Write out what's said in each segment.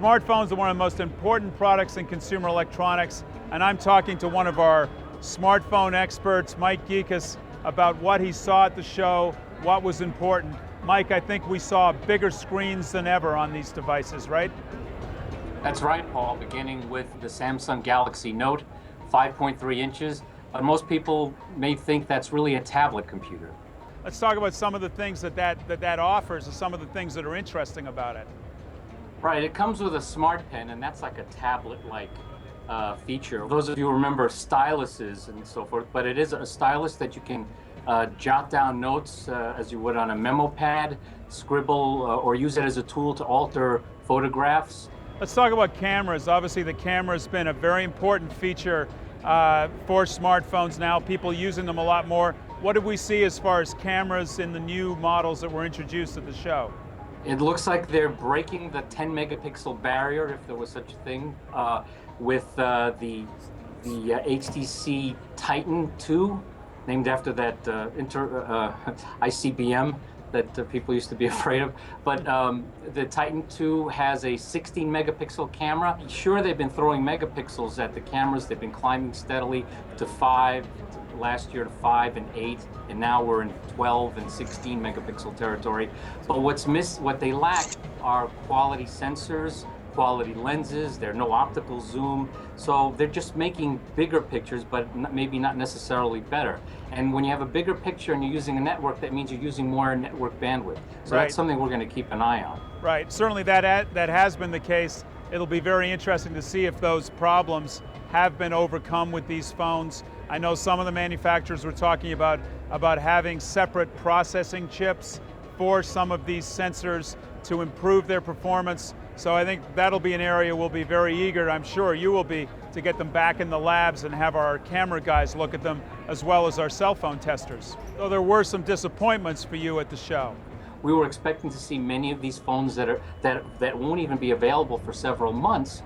Smartphones are one of the most important products in consumer electronics, and I'm talking to one of our smartphone experts, Mike Geekus, about what he saw at the show, what was important. Mike, I think we saw bigger screens than ever on these devices, right? That's right, Paul, beginning with the Samsung Galaxy Note, 5.3 inches, but most people may think that's really a tablet computer. Let's talk about some of the things that offers, and some of the things that are interesting about it. Right, it comes with a smart pen, and that's like a tablet-like feature. Those of you who remember styluses and so forth, but it is a stylus that you can jot down notes as you would on a memo pad, scribble, or use it as a tool to alter photographs. Let's talk about cameras. Obviously, the camera's been a very important feature for smartphones now, people using them a lot more. What did we see as far as cameras in the new models that were introduced at the show? It looks like they're breaking the 10 megapixel barrier, if there was such a thing, with the HTC Titan 2, named after that ICBM that people used to be afraid of. But the Titan 2 has a 16 megapixel camera. Sure, they've been throwing megapixels at the cameras. They've been climbing steadily to 5, last year to 5 and 8, and now we're in 12 and 16 megapixel territory. But what they lack are quality sensors, quality lenses. There's no optical zoom, so they're just making bigger pictures, but maybe not necessarily better. And when you have a bigger picture and you're using a network, that means you're using more network bandwidth. So Right. That's something we're going to keep an eye on. Right, certainly that has been the case. It'll be very interesting to see if those problems have been overcome with these phones. I know some of the manufacturers were talking about having separate processing chips for some of these sensors to improve their performance. So I think that'll be an area we'll be very eager, I'm sure you will be, to get them back in the labs and have our camera guys look at them, as well as our cell phone testers. So there were some disappointments for you at the show. We were expecting to see many of these phones that won't even be available for several months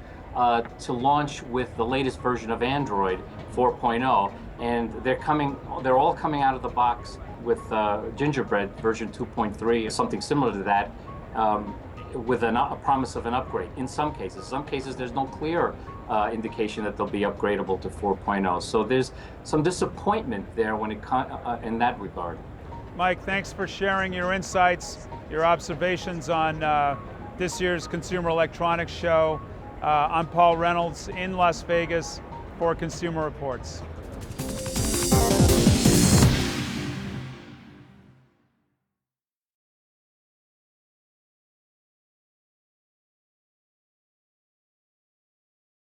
to launch with the latest version of Android 4.0, and they're all coming out of the box with Gingerbread version 2.3, something similar to that, with a promise of an upgrade. In some cases there's no clear indication that they'll be upgradable to 4.0. So there's some disappointment there when in that regard. Mike, thanks for sharing your insights, your observations on this year's Consumer Electronics Show. I'm Paul Reynolds in Las Vegas for Consumer Reports.